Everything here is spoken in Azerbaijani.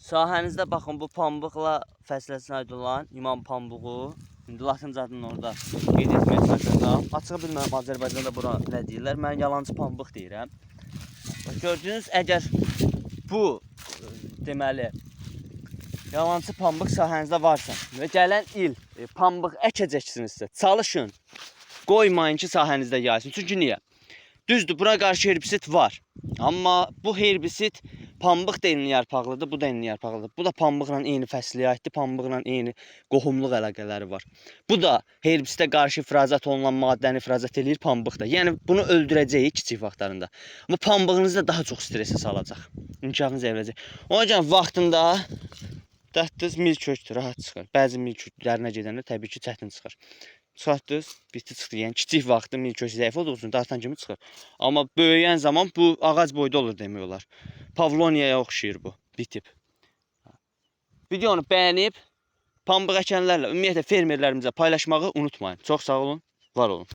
Sahənizdə baxın, bu pambıqla fəsləsinə aid olan İmam pambığı. İndi Latınca adını orada qeyd etməyə çalışacağım. Açığı bilmirəm Azərbaycanda bura nə deyirlər. Mən yalancı pambıq deyirəm. Gördünüz, əgər bu deməli yalancı pambıq sahənizdə varsa və gələn il pambıq əkəcəksinizsə, çalışın. Qoymayın ki, sahənizdə yaysın. Çünki niyə? Düzdür, buna qarşı herbisid var. Amma bu herbisid pambıq da elin yarpaqlıdır, bu da elin yarpaqlıdır. Bu da pambıqla eyni fəsliyə aiddir, pambıqla eyni qohumluq əlaqələri var. Bu da herbisidə qarşı ifrazat olunan maddəni ifrazat eləyir pambıq da. Yəni bunu öldürəcək kiçik vaxtlarında. Amma pambığınızı da daha çox stresə salacaq. İnkişafınız evləcək. Ona görə vaxtında dətdiniz milkökdür, rahat çıxır. Bəzi milköklərinə gedəndə təbii ki, çətin çıxır. Çıxartdınız, biti çıxdı. Yəni kiçik vaxtda milkök zəif olduğu üçün dartan kimi çıxır. Amma böyüyən zaman bu ağac boyda olur demək olar. Pavloniyaya oxşayır bu, bitib. Videonu bəyənib, pambıq əkənlərlə, ümumiyyətlə fermerlərimizə paylaşmağı unutmayın. Çox sağ olun, var olun.